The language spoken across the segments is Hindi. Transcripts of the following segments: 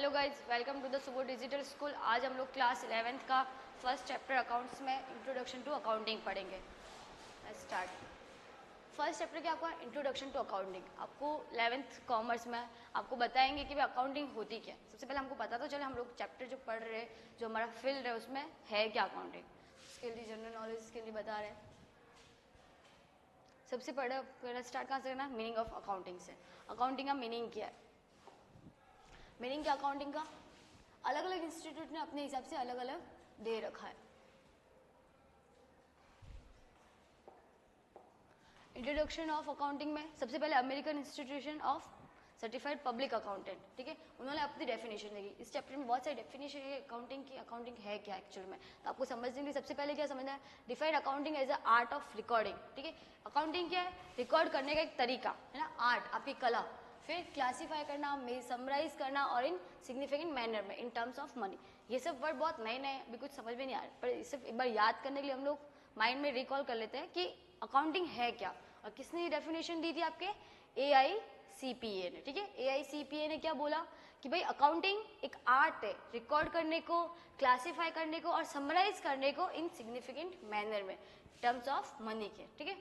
Hello guys, welcome to the Subo digital school. आज हम लोग क्लास 11th का फर्स्ट चैप्टर अकाउंट्स में इंट्रोडक्शन टू अकाउंटिंग पढ़ेंगे। स्टार्ट। फर्स्ट चैप्टर क्या आपका इंट्रोडक्शन टू अकाउंटिंग। आपको 11th कॉमर्स में आपको बताएंगे कि भाई अकाउंटिंग होती क्या है। सबसे पहले हमको पता तो चले हम लोग चैप्टर जो पढ़ रहे हैं, जो हमारा फील्ड है उसमें है क्या अकाउंटिंग, उसके लिए जनरल नॉलेज के लिए बता रहे हैं। सबसे पहले स्टार्ट कहाँ से करना है? मीनिंग ऑफ अकाउंटिंग से। अकाउंटिंग का मीनिंग क्या है? मीनिंग क्या अकाउंटिंग का? अलग अलग इंस्टीट्यूट ने अपने हिसाब से अलग अलग दे रखा है। इंट्रोडक्शन ऑफ अकाउंटिंग में सबसे पहले American institution of certified public accountant, ठीक है, उन्होंने अपनी डेफिनेशन दी। इस चैप्टर में बहुत सारी डेफिनेशन है अकाउंटिंग की। अकाउंटिंग है क्या एक्चुअल में, तो आपको समझने के लिए सबसे पहले क्या समझना है? Defined accounting as a art of recording, ठीक है। अकाउंटिंग क्या है? रिकॉर्ड करने का एक तरीका है ना, आर्ट, आपकी कला। फिर क्लासीफाई करना, समराइज करना और इन सिग्निफिकेंट मैनर में इन टर्म्स ऑफ मनी। ये सब वर्ड बहुत नए नए अभी कुछ समझ में नहीं आ रहे, पर इसे एक बार याद करने के लिए हम लोग माइंड में रिकॉल कर लेते हैं कि अकाउंटिंग है क्या। और किसने ये डेफिनेशन दी थी? आपके AICPA ने, ठीक है। AICPA ने क्या बोला कि भाई अकाउंटिंग एक आर्ट है, रिकॉर्ड करने को, क्लासीफाई करने को और समराइज करने को इन सिग्निफिकेंट मैनर में टर्म्स ऑफ मनी के, ठीक है।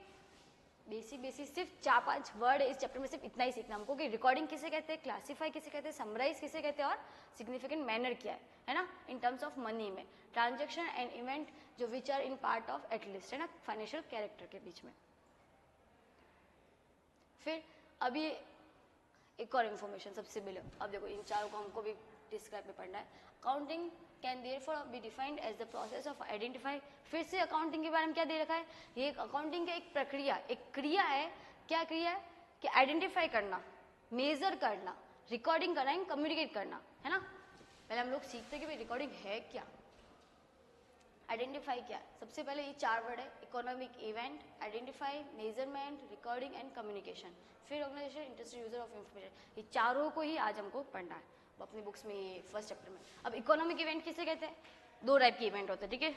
बेसिक सिर्फ 4-5 वर्ड है इस चैप्टर में, सिर्फ इतना ही सीखना हमको कि रिकॉर्डिंग किसे कहते हैं, क्लासीफाई किसे कहते हैं, समराइज किसे कहते हैं और सिग्निफिकेंट मैनर क्या है ना, इन टर्म्स ऑफ मनी में। ट्रांजैक्शन एंड इवेंट जो which are in part of at least, है ना, फाइनेंशियल कैरेक्टर के बीच में। फिर अभी एक और इन्फॉर्मेशन सबसे पहले, अब देखो इन चारों को हमको भी डिस्क्राइब में पढ़ना है। Accounting can therefore be defined as the process of identify. फिर से अकाउंटिंग के बारे में क्या दे रखा है? ये एक अकाउंटिंग का एक प्रक्रिया, एक क्रिया है। क्या क्रिया है? कि आइडेंटिफाई करना, मेजर करना, रिकॉर्डिंग करना एंड कम्युनिकेट करना, है ना। पहले हम लोग सीखते हैं कि भाई रिकॉर्डिंग है क्या, आइडेंटिफाई क्या है। सबसे पहले ये 4 वर्ड है, economic event, identify, measurement, recording and communication. फिर organisation, interested user of information. ये चारों को ही आज हमको पढ़ना है अपनी बुक्स में, ये फर्स्ट चैप्टर में। अब इकोनॉमिक इवेंट किसे कहते हैं? 2 टाइप के इवेंट होते हैं, ठीक है,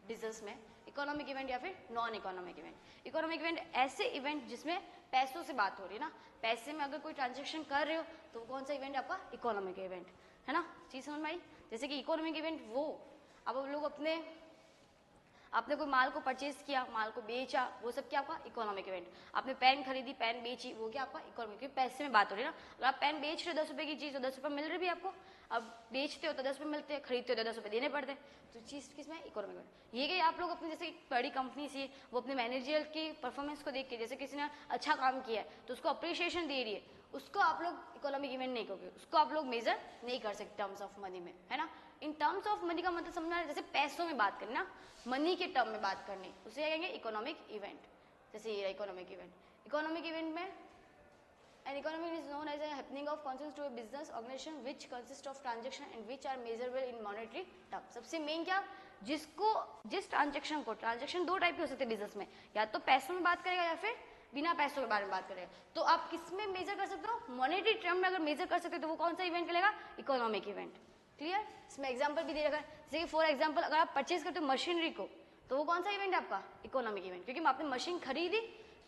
बिजनेस में। इकोनॉमिक इवेंट या फिर non economic event. Economic event ऐसे इवेंट जिसमें पैसों से बात हो रही है ना, पैसे में अगर कोई ट्रांजेक्शन कर रहे हो तो कौन सा इवेंट आपका? इकोनॉमिक इवेंट, है ना। चीज समझ में आई? जैसे कि इकोनॉमिक इवेंट वो, अब हम लोग आपने कोई माल को परचेज किया, माल को बेचा, वो सब क्या आपका? Economic event. आपने पेन खरीदी, पेन बेची, वो क्या आपका? इकोनॉमिक, क्योंकि पैसे में बात हो रही है ना। अगर आप पेन बेच रहे हो 10 रुपए की चीज तो 10 रुपए मिल रही भी आपको। अब बेचते हो तो 10 रुपए मिलते हैं, खरीदते हो तो 10 रुपए देने पड़ते हैं, तो चीज किसमें? Economic event. ये कि आप लोग अपनी जैसे बड़ी कंपनी से वो अपने मैनेजर की परफॉर्मेंस को देख के, जैसे किसी ने अच्छा काम किया है तो उसको अप्रिशिएशन दे रही है, उसको आप लोग इकोनॉमिक इवेंट नहीं करोगे, उसको आप लोग मेजर नहीं कर सकते टर्म्स ऑफ मनी में, है ना। इन टर्म्स ऑफ मनी का मतलब समझना है, जैसे पैसों में बात करनी ना, मनी के टर्म में बात करनी, उसे क्या कहेंगे? Economic event. जैसे ये इकोनॉमिक इवेंट। इकोनॉमिक इवेंट में an economic is known as a happening of concerns to a business organization which consists of transaction and which are measurable in monetary terms। सबसे मेन क्या, जिस ट्रांजेक्शन को, ट्रांजेक्शन 2 टाइप के हो सकते हैं बिजनेस में, या तो पैसों में बात करेगा या फिर बिना पैसों के बारे में बात करेगा। तो आप किसमें मेजर कर सकते हो? मॉनेटरी टर्म में अगर मेजर कर सकते हो तो वो कौन सा इवेंट कहलाएगा? Economic event. क्लियर? इसमें एग्जांपल भी दे रखा है, जैसे कि फॉर एग्जांपल अगर आप परचेज करते हो मशीनरी को तो वो कौन सा इवेंट है आपका? इकोनॉमिक इवेंट, क्योंकि आपने मशीन खरीदी,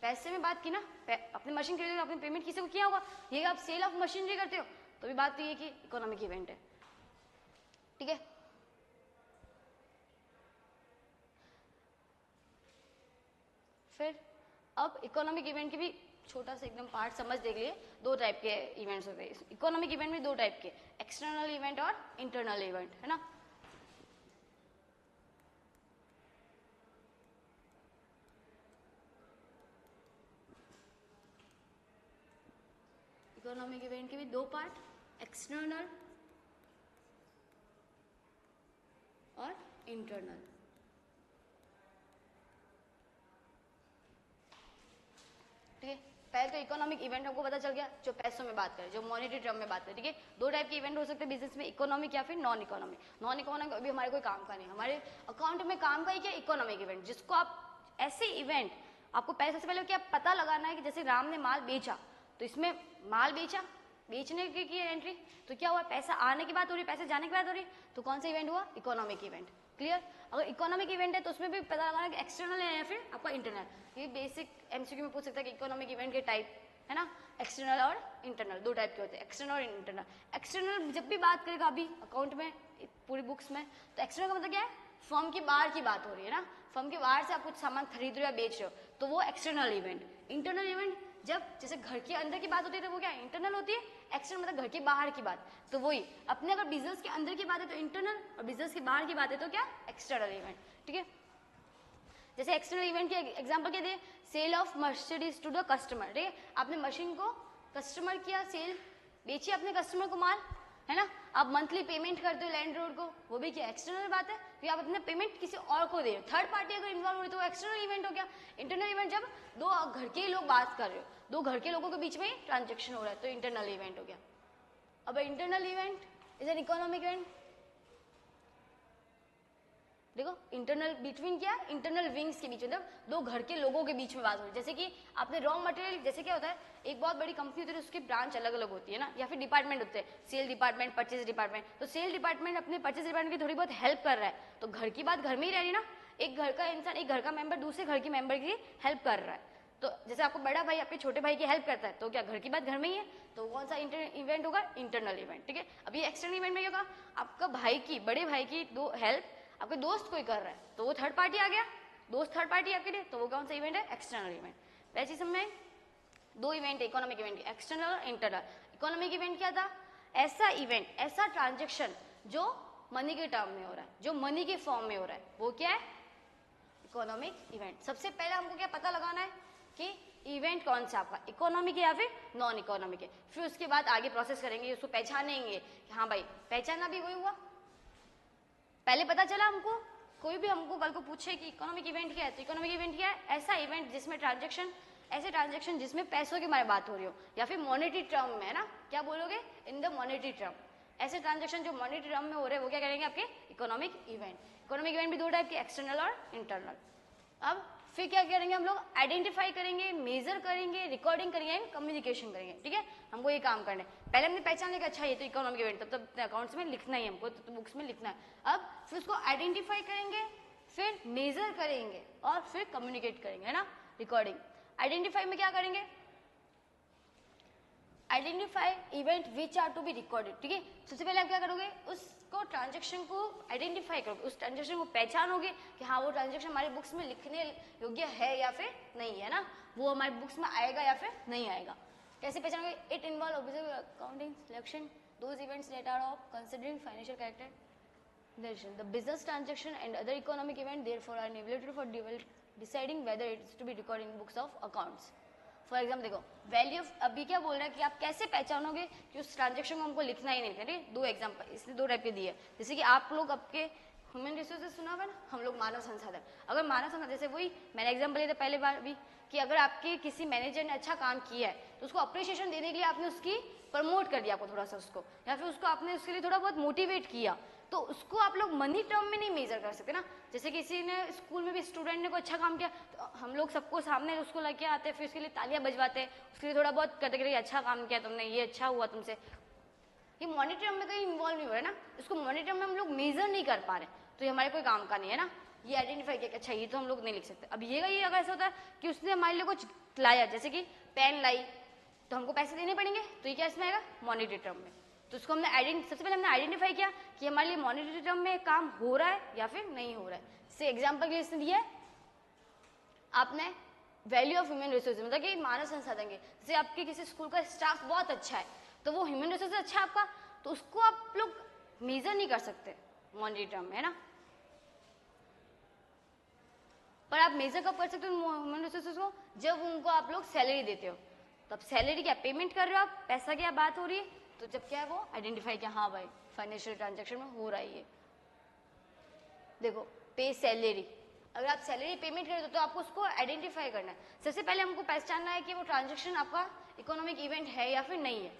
पैसे में बात की ना, अपनी मशीन खरीदी तो आपने पेमेंट किसी को किया होगा। ये आप सेल ऑफ मशीनरी करते हो तो भी बात तो ये कि इकोनॉमिक इवेंट है, ठीक है। फिर अब इकोनॉमिक इवेंट के भी छोटा सा एकदम पार्ट समझ देख लिए। 2 टाइप के इवेंट्स होते हैं इकोनॉमिक इवेंट में, 2 टाइप के, एक्सटर्नल इवेंट और इंटरनल इवेंट, है ना। इकोनॉमिक इवेंट के भी 2 पार्ट, एक्सटर्नल और इंटरनल। ठीक है, पहले तो इकोनॉमिक इवेंट हमको पता चल गया, जो पैसों में बात करे, जो मॉनेटरी टर्म में बात करे, ठीक है। 2 टाइप के इवेंट हो सकते हैं बिजनेस में, इकोनॉमिक या फिर नॉन इकोनॉमिक। नॉन इकोनॉमिक अभी हमारे कोई काम का नहीं, हमारे अकाउंट में काम का ही क्या? इकोनॉमिक इवेंट, जिसको आप ऐसे इवेंट, आपको पैसे से पहले क्या पता लगाना है कि जैसे राम ने माल बेचा तो इसमें माल बेचा, बेचने की एंट्री, तो क्या हुआ? पैसा आने की बात हो रही है, पैसे जाने की बात हो रही है, तो कौन सा इवेंट हुआ? Economic event. क्लियर? अगर इकोनॉमिक इवेंट है तो उसमें भी पता लगाना कि एक्सटर्नल है या फिर आपका इंटरनल। ये बेसिक MCQ में पूछ सकता है कि इकोनॉमिक इवेंट के टाइप है ना। एक्सटर्नल और इंटरनल दो टाइप के होते हैं, एक्सटर्नल और इंटरनल। एक्सटर्नल जब भी बात करेगा अभी अकाउंट में पूरी बुक्स में, तो एक्सटर्नल का मतलब क्या है, फर्म के बाहर की बात हो रही है ना, फर्म के बाहर से आप कुछ सामान खरीद रहे हो या बेच रहे हो, तो वो एक्सटर्नल इवेंट। इंटरनल इवेंट जब जैसे घर के अंदर की बात होती है तो वो क्या इंटरनल होती है, एक्सटर्नल मतलब घर के बाहर की बात। तो वही अपने अगर बिजनेस के अंदर की बात है तो इंटरनल, और बिजनेस के बाहर की बात है तो क्या एक्सटर्नल इवेंट, ठीक है। जैसे एक्सटर्नल इवेंट के एग्जांपल क्या दिए, sale of Mercedes to the customer, ठीक है, आपने मशीन को कस्टमर किया, सेल बेची अपने कस्टमर को माल, है ना। आप मंथली पेमेंट करते हो लैंडलॉर्ड को, वो भी क्या एक्सटर्नल बात है, तो आप अपने पेमेंट किसी और को दे रहे हो, थर्ड पार्टी अगर इन्वॉल्व हो रही तो वो एक्सटर्नल इवेंट हो गया। इंटरनल इवेंट जब दो घर के लोग बात कर रहे हो, दो घर के लोगों के बीच में ट्रांजेक्शन हो रहा है तो इंटरनल इवेंट हो गया। अब internal event is an economic event. देखो इंटरनल बिटवीन क्या है, इंटरनल विंग्स के बीच में, मतलब दो घर के लोगों के बीच में बात हो रही है। जैसे कि आपने रॉ मटेरियल, जैसे क्या होता है एक बहुत बड़ी कंपनी होती है उसकी ब्रांच अलग अलग होती है ना, या फिर डिपार्टमेंट होते हैं, सेल डिपार्टमेंट, परचेज डिपार्टमेंट। तो सेल डिपार्टमेंट अपने परचेज डिपार्टमेंट की थोड़ी बहुत हेल्प कर रहा है, तो घर की बात घर में ही रह रही ना, एक घर का इंसान, एक घर का मेंबर दूसरे घर के मेंबर की हेल्प कर रहा है। तो जैसे आपको बड़ा भाई आपके छोटे भाई की हेल्प करता है, तो क्या घर की बात घर में ही है, तो कौन सा इवेंट होगा, इंटरनल इवेंट, ठीक है। अभी एक्सटर्नल इवेंट में क्या होगा, आपका भाई की, बड़े भाई की दो हेल्प आपके दोस्त कोई कर रहा है तो वो थर्ड पार्टी आ गया, दोस्त थर्ड पार्टी आपके लिए, तो वो कौन सा इवेंट है, एक्सटर्नल इवेंट। वैसे समय दो इवेंट इकोनॉमिक इवेंट, एक्सटर्नल और इंटरनल। इकोनॉमिक इवेंट क्या था, ऐसा इवेंट, ऐसा ट्रांजेक्शन जो मनी के टर्म में हो रहा है, जो मनी के फॉर्म में हो रहा है, वो क्या है, इकोनॉमिक इवेंट। सबसे पहले हमको क्या पता लगाना है कि इवेंट कौन सा आपका इकोनॉमिक है या फिर नॉन इकोनॉमिक है, फिर उसके बाद आगे प्रोसेस करेंगे, उसको पहचानेंगे कि हाँ भाई पहचाना भी वही हुआ। पहले पता चला हमको, कोई भी हमको कल को पूछे कि इकोनॉमिक इवेंट क्या है, तो इकोनॉमिक इवेंट क्या है, ऐसा इवेंट जिसमें ट्रांजैक्शन, ऐसे ट्रांजैक्शन जिसमें पैसों के बारे में बात हो रही हो या फिर मॉनेटरी टर्म में, है ना, क्या बोलोगे, इन द मॉनेटरी टर्म। ऐसे ट्रांजैक्शन जो मॉनेटरी टर्म में हो रहे हैं वो क्या करेंगे आपके इकोनॉमिक इवेंट। इकोनॉमिक इवेंट भी दो टाइप के, एक्सटर्नल और इंटरनल। अब फिर क्या करेंगे हम लोग, आइडेंटिफाई करेंगे, मेजर करेंगे, रिकॉर्डिंग करेंगे एंड कम्युनिकेशन करेंगे, ठीक है। हमको ये काम करना है। पहले हमने पहचान लिया अच्छा ये तो इकोनॉमिक इवेंट, तब अकाउंट्स में लिखना ही हमको, तो बुक्स में लिखना है। अब फिर उसको आइडेंटिफाई करेंगे, फिर मेजर करेंगे और फिर कम्युनिकेट करेंगे, है ना, रिकॉर्डिंग। आइडेंटिफाई में क्या करेंगे, identify event which are to be recorded, ठीक है। सबसे पहले आप क्या करोगे, उसको ट्रांजैक्शन को आइडेंटिफाई करोगे, उस ट्रांजैक्शन को पहचानोगे कि हाँ वो ट्रांजैक्शन हमारे बुक्स में लिखने योग्य है या फिर नहीं है ना, वो हमारे बुक्स में आएगा या फिर नहीं आएगा। कैसे पहचानोगे, it involve observe accounting selection those events that are of considering financial character the business transaction and other economic event therefore are evaluated for deciding whether it is to be recorded in books of accounts. For example देखो वैल्यू ऑफ, अभी क्या बोल रहा है कि आप कैसे पहचानोगे कि उस ट्रांजेक्शन को हमको लिखना ही नहीं है, ठीक है। दो एग्जाम्पल इसने दो टाइप के दिए, जैसे कि आप लोग आपके ह्यूमन रिसोर्सेज सुना हुआ ना, हम लोग मानव संसाधन, अगर मानव संसाधन जैसे वही मैंने एग्जाम्पल दिया था पहले बार भी कि अगर आपके किसी मैनेजर ने अच्छा काम किया है तो उसको अप्रिशिएशन देने के लिए आपने उसकी प्रमोट कर दिया आपको थोड़ा सा उसको, या फिर उसको आपने उसके लिए थोड़ा बहुत मोटिवेट किया, तो उसको आप लोग मनी टर्म में नहीं मेजर कर सकते ना। जैसे किसी ने स्कूल में भी स्टूडेंट ने कोई अच्छा काम किया तो हम लोग सबको सामने उसको लेके आते हैं, फिर उसके लिए तालियां बजवाते हैं, उसके लिए थोड़ा बहुत कहते कि अच्छा काम किया तुमने, ये अच्छा हुआ तुमसे। ये मनी टर्म में कहीं इन्वॉल्व नहीं हो रहा है ना, इसको मनी टर्म में हम लोग मेजर नहीं कर पा रहे, तो ये हमारे कोई काम का नहीं है ना। ये आइडेंटिफाई किया कि अच्छा ये तो हम लोग नहीं लिख सकते। अब ये अगर ऐसा होता है कि उसने हमारे लिए कुछ लाया, जैसे कि पेन लाई, तो हमको पैसे देने पड़ेंगे, तो ये क्या इसमें आएगा, मॉनेटरी टर्म में। तो उसको हमने सबसे पहले हमने आइडेंटिफाई किया कि हमारे लिए मॉनेटरी टर्म में काम हो रहा है या फिर नहीं हो रहा है। जैसे एग्जांपल के लिए इसने दिया है आपने वैल्यू ऑफ ह्यूमन रिसोर्सेज, मतलब कि मानव संसाधन के, जैसे आपके किसी स्कूल का स्टाफ बहुत अच्छा है तो वो ह्यूमन रिसोर्सेज अच्छा है आपका, तो उसको आप लोग मेजर नहीं कर सकते मॉनेटरी टर्म में, है ना। पर आप मेजर कब कर सकते हो ह्यूमन रिसोर्सेज को, जब उनको आप लोग सैलरी देते हो, तब सैलरी क्या पेमेंट कर रहे हो आप, पैसा क्या बात हो रही है, तो जब क्या है वो आइडेंटिफाई किया हाँ भाई फाइनेंशियल ट्रांजैक्शन में हो रहा है ये। देखो पे सैलरी, अगर आप सैलरी पेमेंट कर रहे हो तो आपको उसको आइडेंटिफाई करना है। सबसे पहले हमको पहचानना है कि वो ट्रांजैक्शन आपका इकोनॉमिक इवेंट है या फिर नहीं है,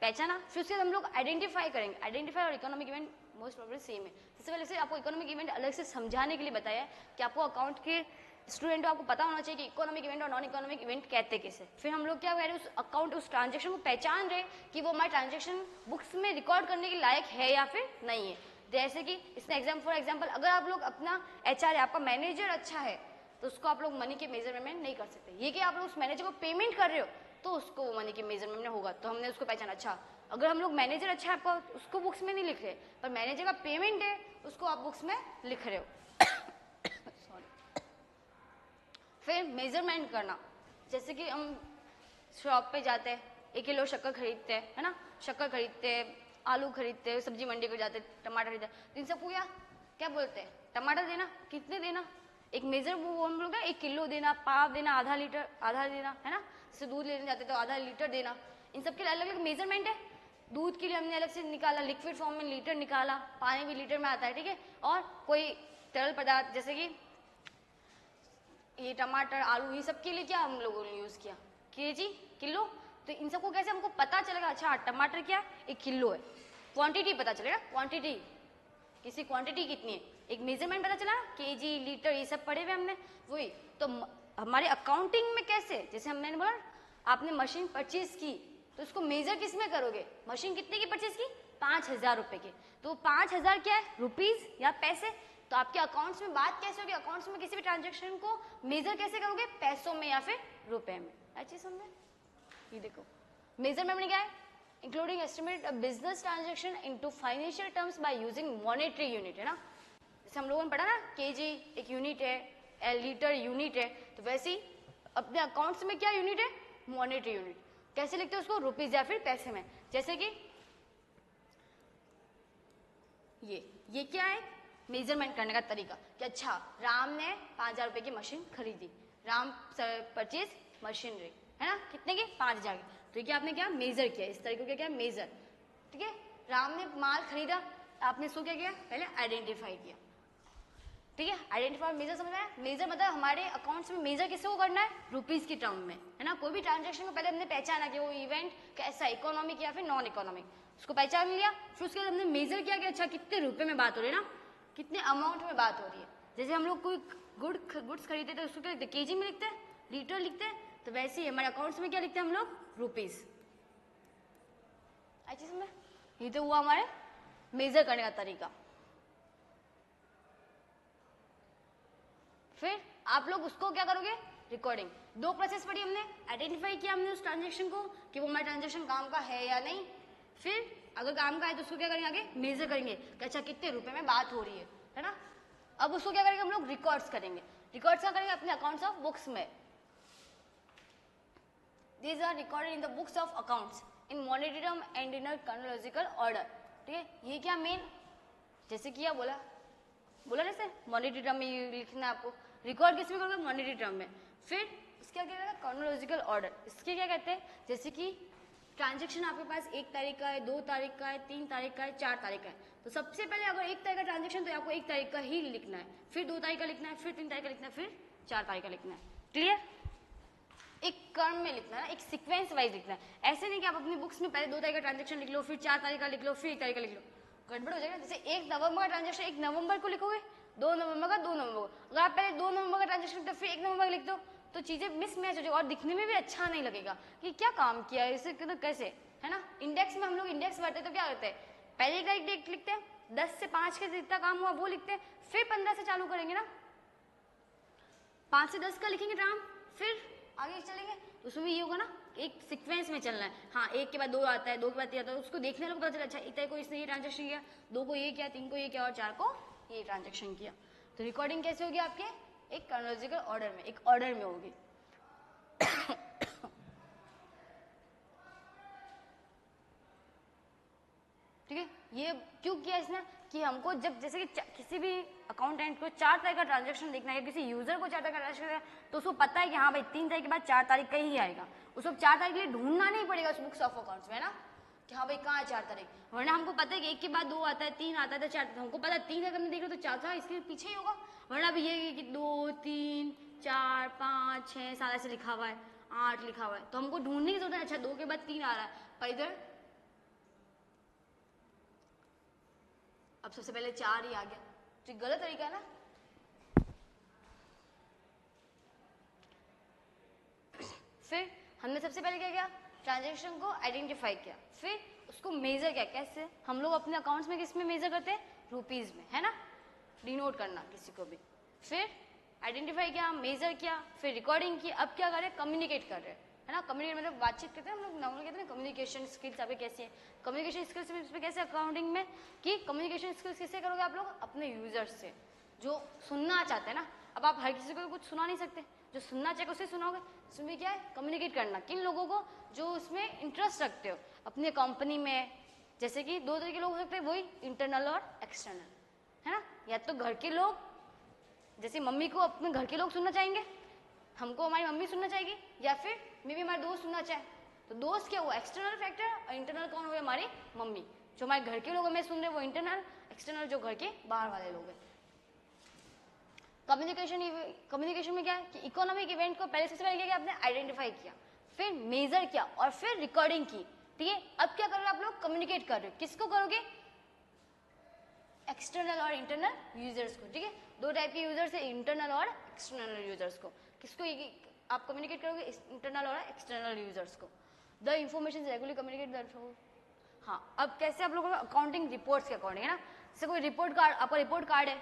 पहचाना, फिर उसके हम लोग आइडेंटिफाई करेंगे। आइडेंटिफाई और economic event most probably same है। सबसे पहले से आपको इकोनॉमिक इवेंट अलग से समझाने के लिए बताया है कि आपको अकाउंट के स्टूडेंट को आपको पता होना चाहिए कि इकोनॉमिक इवेंट और नॉन इकोनॉमिक इवेंट कहते कैसे। फिर हम लोग क्या कर रहे हैं, उस अकाउंट उस ट्रांजेक्शन को पहचान रहे कि वो हमारे ट्रांजेक्शन बुक्स में रिकॉर्ड करने के लायक है या फिर नहीं है। जैसे कि इसमें फॉर एग्जाम्पल अगर आप लोग अपना HR है, आपका मैनेजर अच्छा है, तो उसको आप लोग मनी के मेजरमेंट में नहीं कर सकते। ये कि आप लोग उस मैनेजर को पेमेंट कर रहे हो, तो उसको वो मनी के मेजरमेंट में होगा। तो हमने उसको पहचाना, अच्छा अगर हम लोग मैनेजर अच्छा है आपका, उसको बुक्स में नहीं लिख रहे, पर मैनेजर का पेमेंट है उसको आप बुक्स में लिख रहे हो। फिर मेजरमेंट करना, जैसे कि हम शॉप पे जाते हैं, 1 किलो शक्कर खरीदते हैं, है ना, शक्कर खरीदते हैं, आलू खरीदते हैं, सब्जी मंडी को जाते हैं, टमाटर खरीदते हैं, तो इन सबको क्या बोलते हैं, टमाटर देना, कितने देना, एक मेजर वो हम लोग 1 किलो देना, पाव देना, आधा लीटर आधा देना, है ना, जैसे दूध लेने जाते तो आधा लीटर देना, इन सब के अलग अलग मेजरमेंट है। दूध के लिए हमने अलग से निकाला, लिक्विड फॉर्म में लीटर निकाला, पानी भी लीटर में आता है, ठीक है। और कोई तरल पदार्थ जैसे कि ये टमाटर, आलू, ये सब के लिए क्या हम लोगों ने यूज किया, केजी, किलो। तो इन सबको कैसे हमको पता चलेगा, अच्छा टमाटर क्या 1 किलो है, क्वांटिटी पता चलेगा, क्वांटिटी किसी क्वांटिटी कितनी है, एक मेजरमेंट पता चला, केजी, लीटर, ये सब पढ़े हुए हमने वही। तो हमारे अकाउंटिंग में कैसे, जैसे हमने बोला आपने मशीन परचेज की तो उसको मेजर किस में करोगे, मशीन कितने की परचेज की, 5,000 रुपए की, तो 5,000 क्या है, रुपीज या पैसे। तो आपके अकाउंट्स में बात कैसे होगी, अकाउंट्स में किसी भी ट्रांजेक्शन को मेजर कैसे करोगे, पैसों में या फिर रुपए में। अच्छी समझे, ये देखो मेजरमेंट में क्या है, including estimate a business transaction into financial terms by using monetary unit, है ना, जैसे हम लोगों ने पढ़ा ना केजी एक यूनिट है, लीटर यूनिट है, तो वैसे ही अपने अकाउंट्स में क्या यूनिट है, मॉनेटरी यूनिट। कैसे लिखते हैं उसको, रुपीज या फिर पैसे में। जैसे कि ये क्या है, मेजरमेंट करने का तरीका कि अच्छा राम ने 5,000 रुपए की मशीन खरीदी, राम परचेज मशीनरी, है ना, कितने की, 5,000 की, तो ये आपने क्या मेजर किया, इस तरीके को क्या मेजर, ठीक है। राम ने माल खरीदा, आपने इसको क्या किया, पहले आइडेंटिफाई किया, ठीक है, आइडेंटिफाई मेजर समझ आया। मेजर मतलब हमारे अकाउंट्स में मेजर किससे को करना है, रुपीज की टर्म में, है ना। कोई भी ट्रांजेक्शन को पहले हमने पहचाना कि वो इवेंट कैसा, इकोनॉमिक या फिर नॉन इकोनॉमिक, उसको पहचान लिया, फिर उसके बाद हमने मेजर किया कि अच्छा कितने रुपए में बात हो रही है ना, कितने अमाउंट में बात हो रही है। जैसे हम लोग कोई गुड्स खरीदते तो उसको क्या लिखते हैं, केजी में लिखते हैं, लीटर लिखते हैं, तो वैसे ही हमारे अकाउंट्स में क्या लिखते हैं हम लोग, रुपीज। अच्छी समझ, ये तो हुआ हमारे मेजर करने का तरीका। फिर आप लोग उसको क्या करोगे, रिकॉर्डिंग। 2 प्रोसेस पढ़ी हमने, आइडेंटिफाई किया हमने उस ट्रांजेक्शन को कि वो हमारा ट्रांजेक्शन काम का है या नहीं, फिर अगर काम का है तो उसको क्या करेंगे, आगे मेजर करेंगे कि अच्छा कितने रुपए में बात हो रही है ना। अब उसको क्या करेंगे हम लोग, रिकॉर्ड्स करेंगे। रिकॉर्ड्स क्या करेंगे, अपने अकाउंट्स ऑफ बुक्स में। These are recorded in the books of accounts in monetary term and in a chronological order, ठीक है। ये क्या मेन, जैसे कि बोला जैसे मॉनेटरी टर्म में लिखना है आपको, रिकॉर्ड किस में करोगे, मॉनेटरी टर्म में। फिर इसका क्या कहता है, क्रोनोलॉजिकल ऑर्डर, इसके क्या कहते हैं, जैसे कि ट्रांजेक्शन आपके पास 1 तारीख का है, 2 तारीख का है, 3 तारीख का है, 4 तारीख का है, तो सबसे पहले अगर 1 तारीख का ट्रांजेक्शन तो आपको 1 तारीख का ही लिखना है, फिर 2 तारीख का लिखना है, फिर 3 तारीख का लिखना है, फिर 4 तारीख का लिखना है। क्लियर, एक क्रम में लिखना है, एक सीक्वेंस वाइज लिखना है। ऐसे नहीं कि आप अपनी बुक्स में पहले 2 तारीख का ट्रांजेक्शन लिख लो, फिर 4 तारीख का लिख लो, फिर 1 तारीख का लिख लो, गड़बड़ हो जाएगा। जैसे 1 नवंबर का ट्रांजेक्शन 1 नवंबर को लिखोगे, 2 नवंबर का 2 नवंबर को, अगर आप पहले 2 नवंबर का ट्रांजेक्शन लिखते हो फिर 1 नवंबर का लिख दो तो चीजें मिसमैच हो जाएगी और दिखने में भी अच्छा नहीं लगेगा कि क्या काम किया है, इसे तो कैसे, है ना। इंडेक्स में हम लोग इंडेक्स भरते तो क्या करते हैं, पहले एक तारीख डेट लिखते हैं, 10 से 5 के जितना काम हुआ वो लिखते हैं, फिर 15 से चालू करेंगे ना, 5 से 10 का लिखेंगे ड्राम, फिर आगे चलेंगे, तो उसमें ये होगा ना, एक सीक्वेंस में चलना है। हाँ, 1 के बाद 2 आता है, 2 के बाद 3 आता है, उसको देखने लोग पता चला अच्छा 1 तारीख को इसने ये ट्रांजेक्शन किया, 2 को ये किया, 3 को ये किया और 4 को ये ट्रांजेक्शन किया। तो रिकॉर्डिंग कैसे होगी आपके, एक क्रोनोलॉजिकल ऑर्डर में, एक ऑर्डर में होगी। ठीक है, ये क्यों किया इसने कि हमको जब जैसे कि किसी भी अकाउंटेंट को 4 तारीख का ट्रांजेक्शन देखना है, किसी यूजर को 4 तारीख का ट्रांजेक्शन देखना है, तो उसको पता है कि हाँ भाई 3 तारीख के बाद 4 तारीख का ही आएगा, उसको 4 तारीख के लिए ढूंढना नहीं पड़ेगा उस बुक्स ऑफ अकाउंट्स में, है ना, कि हाँ भाई कहाँ है 4 तारीख। वरना हमको पता है कि 1 के बाद 2 आता है, 3 आता है, तो 4, हमको पता है 3 तारीख हमने देख लो तो 4 इसके पीछे ही होगा। वरना अभी ये कि 2, 3, 4, 5, 6, 7 ऐसे लिखा हुआ है, 8 लिखा हुआ है, तो हमको ढूंढने की जरूरत है, अच्छा 2 के बाद 3 आ रहा है, पर इधर अब सबसे पहले 4 ही आ गया, तो गलत तरीका है ना। फिर हमने सबसे पहले क्या किया, ट्रांजेक्शन को आइडेंटिफाई किया, फिर उसको मेजर किया। कैसे, हम लोग अपने अकाउंट्स में किस में मेजर करते हैं, रुपीज में, है ना, डिनोट करना किसी को भी। फिर आइडेंटिफाई किया, मेजर किया, फिर रिकॉर्डिंग की, अब क्या कर रहे हैं, कम्युनिकेट कर रहे हैं। है ना। कम्युनिकेट मतलब बातचीत करते हैं हम लोग, नॉर्मल कहते हैं कम्युनिकेशन स्किल्स आपकी कैसी है। कम्युनिकेशन स्किल्स इस पे कैसे अकाउंटिंग में कि कम्युनिकेशन स्किल्स किससे करोगे आप लोग, अपने यूजर्स से, जो सुनना चाहते हैं ना। अब आप हर किसी को कुछ सुना नहीं सकते, जो सुनना चाहिए उसे सुनाओगे। इसमें क्या है, कम्युनिकेट करना किन लोगों को, जो उसमें इंटरेस्ट रखते हो अपनी कंपनी में। जैसे कि दो तरह के लोग हो सकते हैं, वही इंटरनल और एक्सटर्नल, है ना। या तो घर के लोग, जैसे मम्मी को अपने घर के लोग सुनना चाहेंगे, हमको हमारी मम्मी सुनना चाहेगी, या फिर मे भी हमारे दोस्त सुनना चाहे। तो दोस्त क्या हुआ, एक्सटर्नल फैक्टर, और इंटरनल कौन हुए, हमारी मम्मी। जो हमारे घर के लोग हमें सुन रहे हैं वो इंटरनल, एक्सटर्नल जो घर के बाहर वाले लोग हैं। कम्युनिकेशन में क्या है कि इकोनॉमिक इवेंट को पहले सबसे पहले क्या किया आपने, आइडेंटिफाई किया, फिर मेजर किया और फिर रिकॉर्डिंग की। ठीक है, अब क्या करोगे आप लोग, कम्युनिकेट कर रहे हो, किसको करोगे, एक्सटर्नल और इंटरनल यूजर्स को। ठीक है, दो टाइप के यूजर्स है, इंटरनल और एक्सटर्नल यूजर्स को। किसको आप कम्युनिकेट करोगे, इंटरनल और एक्सटर्नल यूजर्स को। The information regularly communicate. हाँ, अब कैसे आप लोगों को अकाउंटिंग रिपोर्ट्स के अकॉर्डिंग, है ना। जैसे कोई रिपोर्ट कार्ड, आपका रिपोर्ट कार्ड है,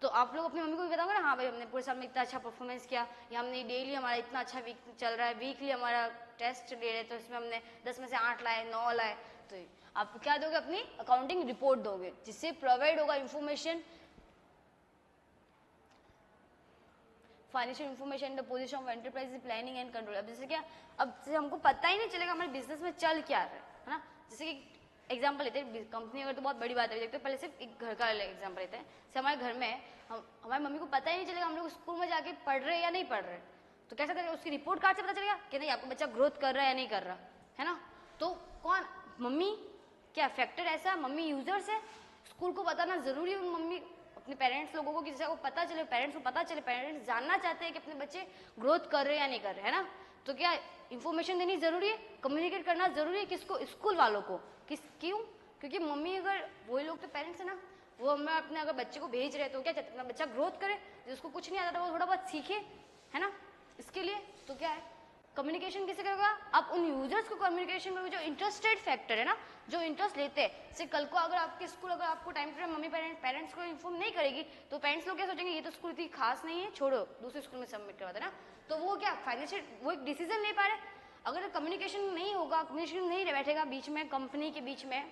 तो आप लोग अपनी मम्मी को भी बताओगे ना, हाँ भाई हमने पूरे साल में इतना अच्छा परफॉर्मेंस किया, या हमने डेली हमारा इतना अच्छा वीक चल रहा है, वीकली हमारा टेस्ट ले रहे तो इसमें हमने 10 में से 8 लाए, 9 लाए। तो आप क्या दोगे, अपनी अकाउंटिंग रिपोर्ट दोगे, जिससे प्रोवाइड होगा information, financial information, the position of enterprise, planning and control. अब जैसे क्या, अब जैसे हमको पता ही नहीं चलेगा हमारे बिजनेस में चल क्या रहा है ना। जैसे कि एग्जाम्पल लेते हैं, कंपनी अगर तो बहुत बड़ी बात है, देखते हैं पहले सिर्फ एक घर का एग्जाम्पल लेते हैं। जैसे हमारे घर में हमारी मम्मी को पता ही नहीं चलेगा हम लोग स्कूल में जाके पढ़ रहे हैं या नहीं पढ़ रहे, तो कैसा करेगा, उसकी रिपोर्ट कार्ड से पता चलेगा कि नहीं आपका बच्चा ग्रोथ कर रहा है या नहीं कर रहा है ना। तो कौन, मम्मी क्या फैक्टर ऐसा, मम्मी यूजर्स है, स्कूल को बताना जरूरी है, मम्मी अपने पेरेंट्स लोगों को, किसी को पता चले, पेरेंट्स को पता चले, पेरेंट्स जानना चाहते हैं कि अपने बच्चे ग्रोथ कर रहे हैं या नहीं कर रहे, है ना। तो क्या इन्फॉर्मेशन देनी जरूरी है, कम्युनिकेट करना जरूरी है, किसको, स्कूल वालों को। क्यों, क्योंकि मम्मी, अगर वही लोग तो पेरेंट्स है ना, वो हमें अपने अगर बच्चे को भेज रहे हैं तो क्या चाहते हैं, अपना बच्चा ग्रोथ करे, जिसको कुछ नहीं आता था वो थोड़ा बहुत सीखे, है ना। इसके लिए तो क्या है, कम्युनिकेशन किसे करेगा, आप उन यूजर्स को कम्युनिकेशन करोगे जो इंटरेस्टेड फैक्टर है ना, जो इंटरेस्ट लेते हैं। जैसे कल को अगर आपके स्कूल, अगर आपको time to time mummy parents को इन्फॉर्म नहीं करेगी, तो पेरेंट्स लोग क्या सोचेंगे, ये तो स्कूल इतनी खास नहीं है, छोड़ो दूसरे स्कूल में सबमिट करवाते ना। तो वो क्या फाइनेंशियल, वो एक डिसीजन ले पा रहे। अगर कम्युनिकेशन नहीं होगा, कम्युनिकेशन नहीं बैठेगा बीच में, कंपनी के बीच में,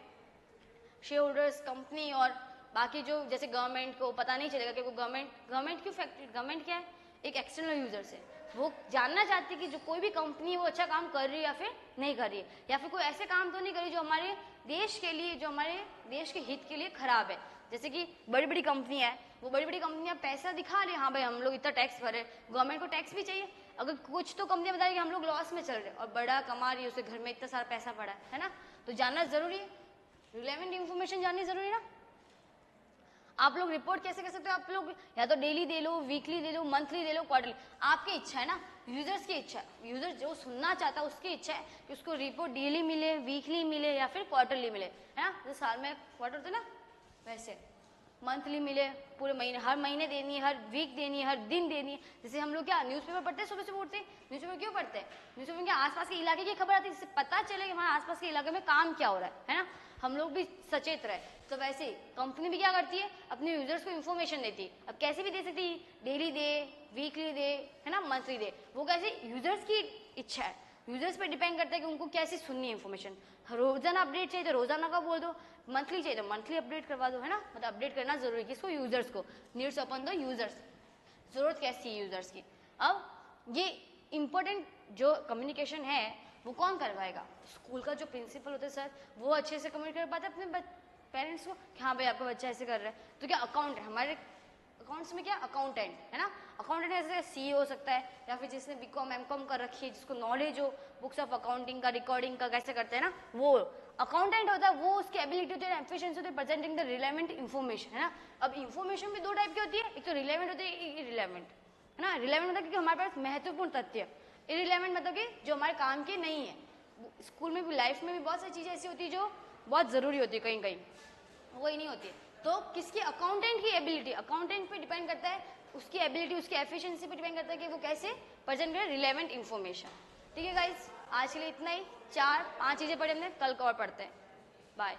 शेयर होल्डर्स, कंपनी और बाकी जो, जैसे गवर्नमेंट को पता नहीं चलेगा कि वो गवर्नमेंट क्यों फैक्ट्री, गवर्नमेंट क्या है, एक एक्सटर्नल यूजर है, वो जानना चाहती है कि जो कोई भी कंपनी वो अच्छा काम कर रही है या फिर नहीं कर रही है, या फिर कोई ऐसे काम तो नहीं कर रही जो हमारे देश के लिए, जो हमारे देश के हित के लिए खराब है। जैसे कि बड़ी बड़ी कंपनी है, वो बड़ी बड़ी कंपनियां पैसा दिखा रही है, हाँ भाई हम लोग इतना टैक्स भरे, गवर्नमेंट को टैक्स भी चाहिए। अगर कुछ तो कंपनियां बता रही है कि हम लोग लॉस में चल रहे हैं और बड़ा कमा रही है, उसके घर में इतना सारा पैसा पड़ा है ना। तो जानना जरूरी है, रिलेवेंट इन्फॉर्मेशन जाननी जरूरी है ना। आप लोग रिपोर्ट कैसे कर सकते हो, आप लोग या तो डेली दे लो, वीकली दे लो, मंथली दे लो, क्वार्टरली, आपकी इच्छा है ना, यूजर्स की इच्छा है। यूजर जो सुनना चाहता है उसकी इच्छा है कि उसको रिपोर्ट डेली मिले, वीकली मिले या फिर क्वार्टरली मिले, है ना। जो साल में क्वार्टर होता है ना, वैसे मंथली मिले, पूरे महीने, हर महीने देनी है, हर वीक देनी है, हर दिन देनी है। जैसे हम लोग क्या न्यूज़पेपर पढ़ते हैं, सुबह से उठते हैं, न्यूज़पेपर क्यों पढ़ते हैं, न्यूज़पेपर के आसपास के इलाके की खबर आती है, जिससे पता चले कि हमारे आसपास के इलाके में काम क्या हो रहा है ना, हम लोग भी सचेत रहे। तो वैसे ही कंपनी भी क्या करती है, अपने यूजर्स को इन्फॉर्मेशन देती है। अब कैसे भी दे सकती है, डेली दे, वीकली दे, है ना, मंथली दे, वो कैसे यूजर्स की इच्छा है, यूजर्स पे डिपेंड करता है कि उनको कैसी सुननी है इन्फॉर्मेशन। रोजाना अपडेट चाहिए तो रोजाना का बोल दो, मंथली चाहिए तो मंथली अपडेट करवा दो, है ना। मतलब अपडेट करना जरूरी है, किसको, यूजर्स को, नीड्स अपॉन द यूजर्स, जरूरत कैसी है यूजर्स की। अब ये इंपॉर्टेंट जो कम्युनिकेशन है वो कौन करवाएगा, स्कूल का जो प्रिंसिपल होता है सर, वो अच्छे से कम्युनिकेट कर पाते हैं अपने पेरेंट्स को कि हाँ भाई आपका बच्चा ऐसे कर रहा है। तो क्या अकाउंट है, हमारे अकाउंट्स में क्या अकाउंटेंट है ना, अकाउंटेंट ऐसे सी हो सकता है, या फिर जिसने बीकॉम एमकॉम कर रखी है, जिसको नॉलेज हो बुक्स ऑफ अकाउंटिंग का, रिकॉर्डिंग का कैसे करते हैं ना, वो अकाउंटेंट होता है। वो उसकी एबिलिटी होती है, एफिशिएंसी होती है प्रेजेंटिंग द रिलेवेंट इन्फॉर्मेशन, है ना। अब इन्फॉर्मेशन भी दो टाइप की होती है, एक तो रिलेवेंट होती है, इररिलेवेंट, है ना। रिलेवेंट मतलब कि हमारे पास महत्वपूर्ण तथ्य, इररिलेवेंट मतलब कि जो हमारे काम की नहीं है। स्कूल में भी, लाइफ में भी बहुत सारी चीजें ऐसी होती है जो बहुत जरूरी होती है, कहीं कहीं वही नहीं होती है। तो किसकी, अकाउंटेंट की एबिलिटी, अकाउंटेंट पे डिपेंड करता है, उसकी एबिलिटी, उसकी एफिशिएंसी पे डिपेंड करता है कि वो कैसे प्रेजेंट करे रिलेवेंट इन्फॉर्मेशन। ठीक है गाइस, आज के लिए इतना ही, 4-5 चीजें पढ़े हमने, कल को और पढ़ते हैं। बाय।